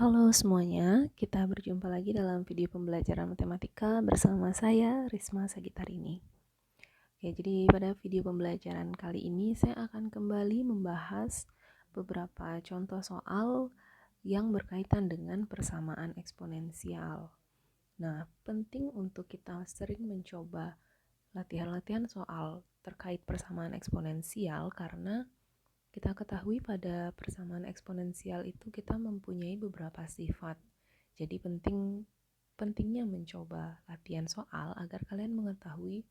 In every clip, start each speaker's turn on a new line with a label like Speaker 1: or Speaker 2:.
Speaker 1: Halo semuanya, kita berjumpa lagi dalam video pembelajaran matematika bersama saya, Risma Sagitarini. Oke, jadi pada video pembelajaran kali ini saya akan kembali membahas beberapa contoh soal yang berkaitan dengan persamaan eksponensial. Nah, penting untuk kita sering mencoba latihan-latihan soal terkait persamaan eksponensial karena kita ketahui pada persamaan eksponensial itu kita mempunyai beberapa sifat. Jadi pentingnya mencoba latihan soal agar kalian mengetahui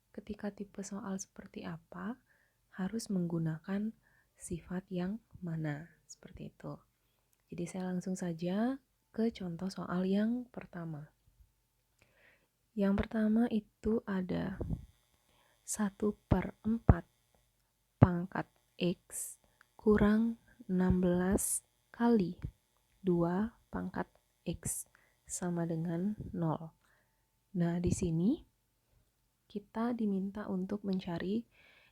Speaker 1: ketika tipe soal seperti apa harus menggunakan sifat yang mana, seperti itu. Jadi saya langsung saja ke contoh soal yang pertama. Yang pertama itu ada 1/4 pangkat X kurang 16 kali 2 pangkat X sama dengan 0. Nah, di sini kita diminta untuk mencari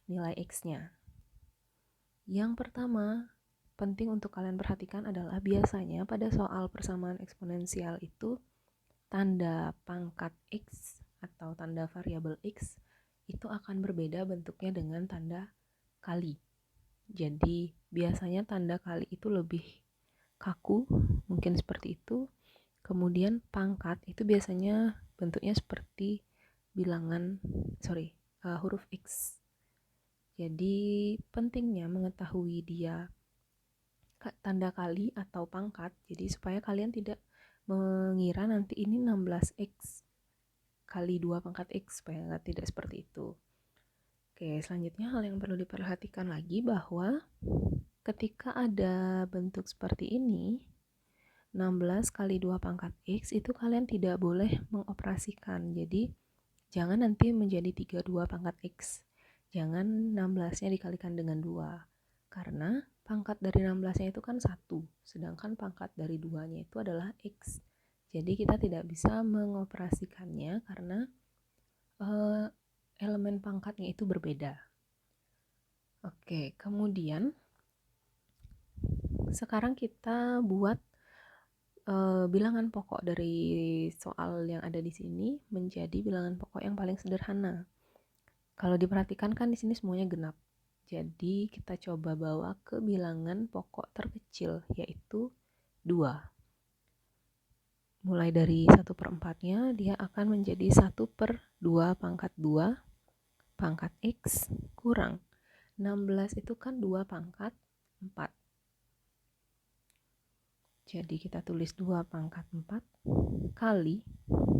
Speaker 1: nilai X-nya. Yang pertama, penting untuk kalian perhatikan adalah biasanya pada soal persamaan eksponensial itu tanda pangkat X atau tanda variabel X itu akan berbeda bentuknya dengan tanda kali. Jadi biasanya tanda kali itu lebih kaku, mungkin seperti itu. Kemudian pangkat itu biasanya bentuknya seperti huruf X. Jadi pentingnya mengetahui dia tanda kali atau pangkat, jadi supaya kalian tidak mengira nanti ini 16X kali 2 pangkat X, supaya tidak seperti itu. Oke, selanjutnya hal yang perlu diperhatikan lagi bahwa ketika ada bentuk seperti ini, 16 kali 2 pangkat X itu kalian tidak boleh mengoperasikan. Jadi, jangan nanti menjadi 32 pangkat X. Jangan 16-nya dikalikan dengan 2. Karena pangkat dari 16-nya itu kan 1, sedangkan pangkat dari 2-nya itu adalah X. Jadi, kita tidak bisa mengoperasikannya karena elemen pangkatnya itu berbeda. Oke, kemudian sekarang kita buat bilangan pokok dari soal yang ada di sini menjadi bilangan pokok yang paling sederhana. Kalau diperhatikan kan di sini semuanya genap. Jadi kita coba bawa ke bilangan pokok terkecil, yaitu 2. Mulai dari 1/4-nya, dia akan menjadi 1/2 pangkat 2 pangkat X kurang 16 itu kan 2 pangkat 4. Jadi kita tulis 2 pangkat 4 kali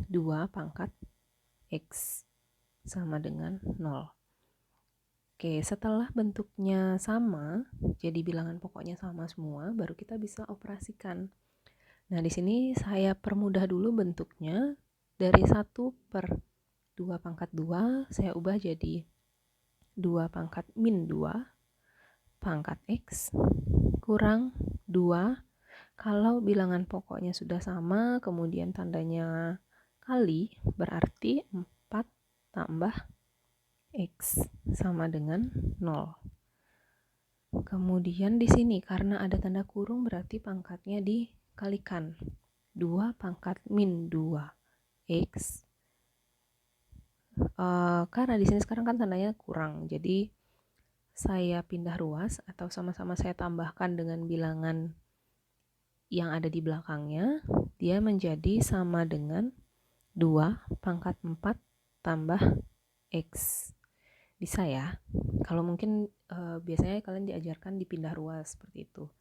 Speaker 1: 2 pangkat X sama dengan 0. Oke, setelah bentuknya sama, jadi bilangan pokoknya sama semua, baru kita bisa operasikan. Nah, di sini saya permudah dulu bentuknya. Dari 1/2 pangkat 2, saya ubah jadi 2 pangkat min 2 pangkat X kurang 2. Kalau bilangan pokoknya sudah sama, kemudian tandanya kali, berarti 4 tambah X sama dengan 0. Kemudian di sini karena ada tanda kurung berarti pangkatnya dikalikan. 2 pangkat min 2 X. Karena di sini sekarang kan tandanya kurang, jadi saya pindah ruas atau sama-sama saya tambahkan dengan bilangan yang ada di belakangnya, dia menjadi sama dengan 2 pangkat 4 tambah X. Bisa ya? Kalau mungkin biasanya kalian diajarkan dipindah ruas seperti itu.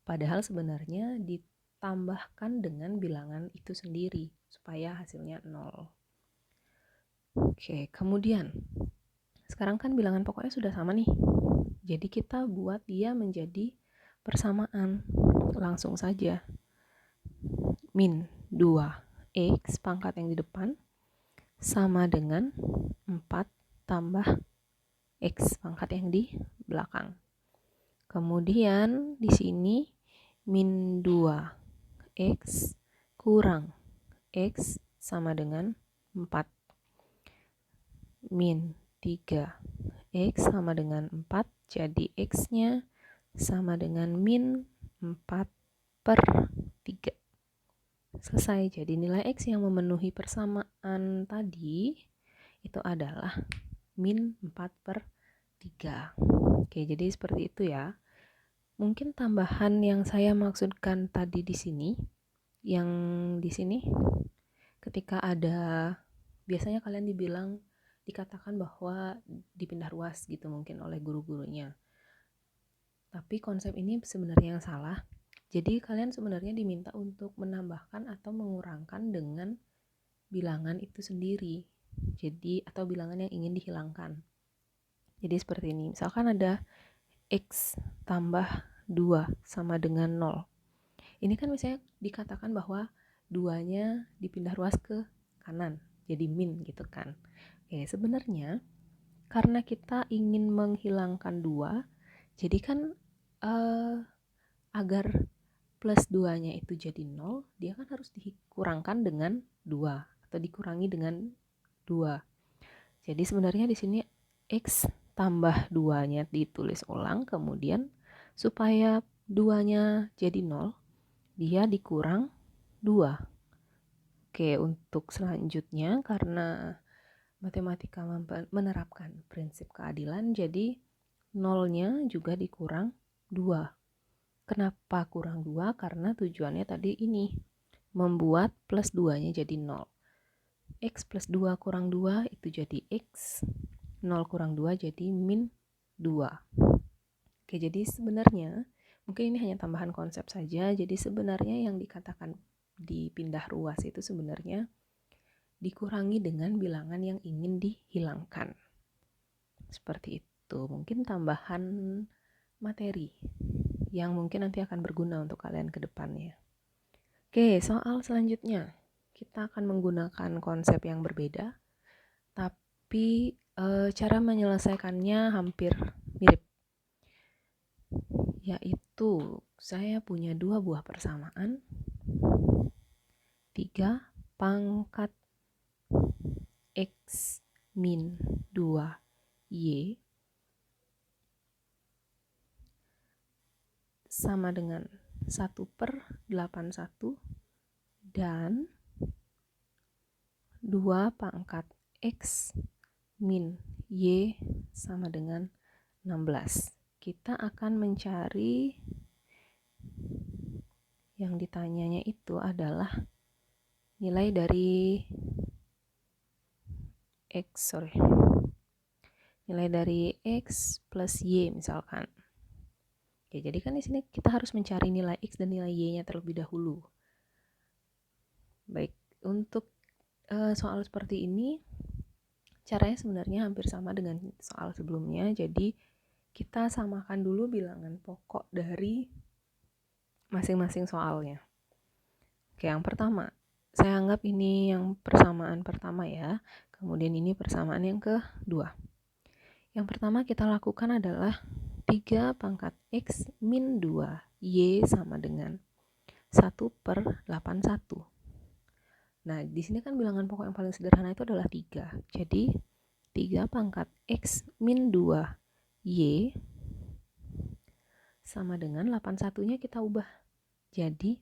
Speaker 1: Padahal sebenarnya ditambahkan dengan bilangan itu sendiri supaya hasilnya 0. Oke, kemudian sekarang kan bilangan pokoknya sudah sama nih. Jadi kita buat dia menjadi persamaan. Langsung saja. Min 2X pangkat yang di depan sama dengan 4 tambah X pangkat yang di belakang. Kemudian di sini min 2X kurang X sama dengan 4. Min 3X sama dengan 4, jadi X-nya sama dengan min 4/3. selesai. Jadi nilai X yang memenuhi persamaan tadi itu adalah min 4/3. Oke, jadi seperti itu ya. Mungkin tambahan yang saya maksudkan tadi di sini, yang di sini ketika ada, biasanya kalian dikatakan bahwa dipindah ruas gitu mungkin oleh guru-gurunya. Tapi konsep ini sebenarnya yang salah. Jadi kalian sebenarnya diminta untuk menambahkan atau mengurangkan dengan bilangan itu sendiri. Jadi atau bilangan yang ingin dihilangkan. Jadi seperti ini. Misalkan ada X tambah 2 sama dengan 0. Ini kan misalnya dikatakan bahwa 2-nya dipindah ruas ke kanan. Jadi min gitu kan. Oke, sebenarnya karena kita ingin menghilangkan 2, jadi kan agar plus 2-nya itu jadi 0, dia kan harus dikurangkan dengan 2 atau dikurangi dengan 2. Jadi sebenarnya di sini X tambah 2-nya ditulis ulang, kemudian supaya 2-nya jadi 0, dia dikurang 2. Oke, untuk selanjutnya karena matematika menerapkan prinsip keadilan, jadi 0-nya juga dikurang 2. Kenapa kurang 2? Karena tujuannya tadi ini, membuat plus 2-nya jadi 0. X plus 2 kurang 2 itu jadi X, 0 kurang 2 jadi min 2. Oke, jadi sebenarnya, mungkin ini hanya tambahan konsep saja, jadi sebenarnya yang dikatakan dipindah ruas itu sebenarnya dikurangi dengan bilangan yang ingin dihilangkan. Seperti itu, mungkin tambahan materi yang mungkin nanti akan berguna untuk kalian ke depannya. Oke, soal selanjutnya. Kita akan menggunakan konsep yang berbeda, tapi cara menyelesaikannya hampir mirip. Yaitu, saya punya 2 buah persamaan. 3 pangkat X min 2Y sama dengan 1/81 dan 2 pangkat X min Y sama dengan 16. Kita akan mencari, yang ditanyanya itu adalah nilai dari nilai dari X plus Y misalkan. Oke, jadi kan di sini kita harus mencari nilai X dan nilai Y-nya terlebih dahulu. Baik, untuk soal seperti ini caranya sebenarnya hampir sama dengan soal sebelumnya. Jadi kita samakan dulu bilangan pokok dari masing-masing soalnya. Oke, yang pertama, saya anggap ini yang persamaan pertama ya. Kemudian ini persamaan yang kedua. Yang pertama kita lakukan adalah 3 pangkat X min 2 Y sama dengan 1/81. Nah, di sini kan bilangan pokok yang paling sederhana itu adalah 3. Jadi 3 pangkat X min 2 Y sama dengan 81-nya kita ubah jadi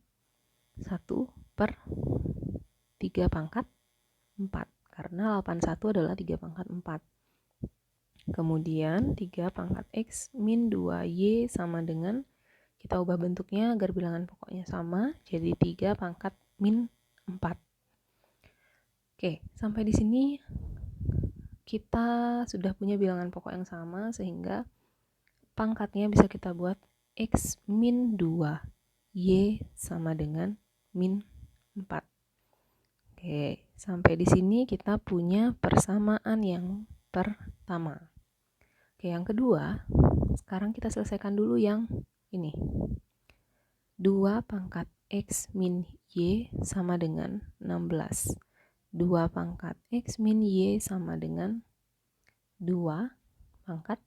Speaker 1: 1/3 pangkat 4. Karena 81 adalah 3 pangkat 4. Kemudian 3 pangkat X min 2Y sama dengan, kita ubah bentuknya agar bilangan pokoknya sama, jadi 3 pangkat min 4. Oke, sampai di sini kita sudah punya bilangan pokok yang sama, sehingga pangkatnya bisa kita buat X min 2 Y sama dengan min 4. Oke, sampai di sini kita punya persamaan yang pertama. Oke, yang kedua, sekarang kita selesaikan dulu yang ini. 2 pangkat X min Y sama dengan 16. 2 pangkat X min Y sama dengan 2 pangkat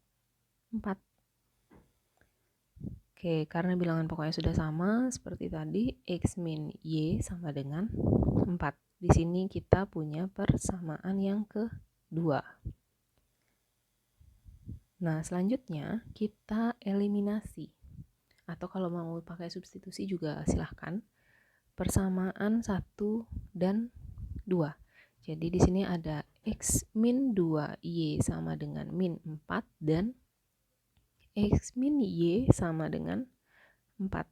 Speaker 1: 4. Oke, karena bilangan pokoknya sudah sama seperti tadi, X min Y sama dengan 4. Di sini kita punya persamaan yang kedua. Nah, selanjutnya kita eliminasi. Atau kalau mau pakai substitusi juga silahkan. persamaan 1 dan 2. Jadi di sini ada X min 2Y sama dengan min 4 dan X min Y sama dengan 4.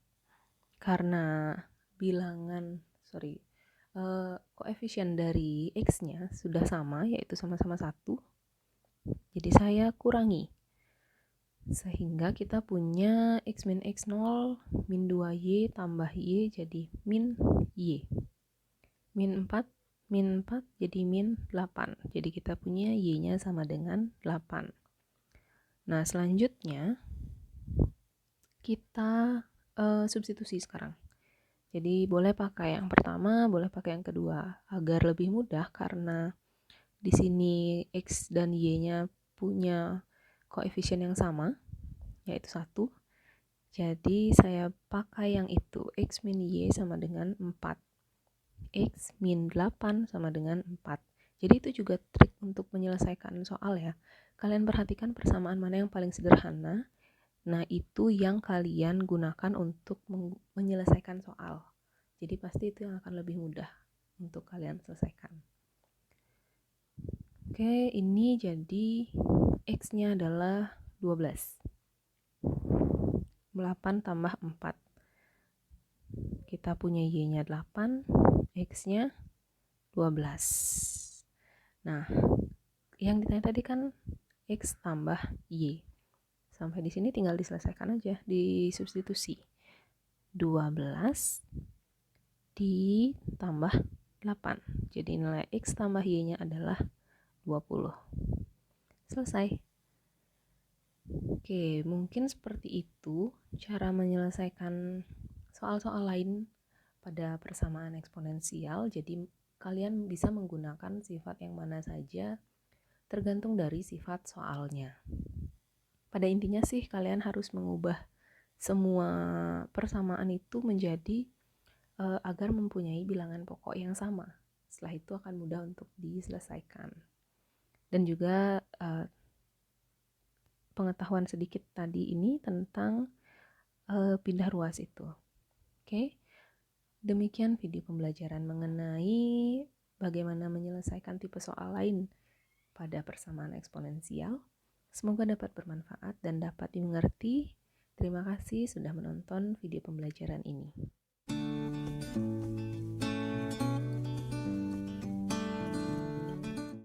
Speaker 1: Karena koefisien dari X-nya sudah sama, yaitu sama-sama 1, jadi saya kurangi. Sehingga kita punya X min X0 min 2Y tambah Y jadi min Y. Min 4 jadi min 8. Jadi kita punya Y-nya sama dengan 8. Nah, selanjutnya kita substitusi sekarang. Jadi boleh pakai yang pertama, boleh pakai yang kedua agar lebih mudah karena di sini X dan Y-nya punya koefisien yang sama, yaitu 1. Jadi saya pakai yang itu, X min Y sama dengan 4. X min 8 sama dengan 4. Jadi itu juga trik untuk menyelesaikan soal ya. Kalian perhatikan persamaan mana yang paling sederhana. Nah, itu yang kalian gunakan untuk menyelesaikan soal. Jadi pasti itu yang akan lebih mudah untuk kalian selesaikan. Oke, ini jadi X-nya adalah 12. 8 tambah 4. Kita punya Y-nya 8, X-nya 12. Nah, yang ditanya tadi kan X tambah Y. Sampai di sini tinggal diselesaikan aja, disubstitusi. 12 ditambah 8. Jadi nilai X tambah Y-nya adalah 20. Selesai. Oke, mungkin seperti itu cara menyelesaikan soal-soal lain pada persamaan eksponensial. Jadi kalian bisa menggunakan sifat yang mana saja tergantung dari sifat soalnya. Pada intinya sih kalian harus mengubah semua persamaan itu menjadi agar mempunyai bilangan pokok yang sama. Setelah itu akan mudah untuk diselesaikan. Dan juga pengetahuan sedikit tadi ini tentang pindah ruas itu. Oke. Demikian video pembelajaran mengenai bagaimana menyelesaikan tipe soal lain pada persamaan eksponensial. Semoga dapat bermanfaat dan dapat dimengerti. Terima kasih sudah menonton video pembelajaran ini.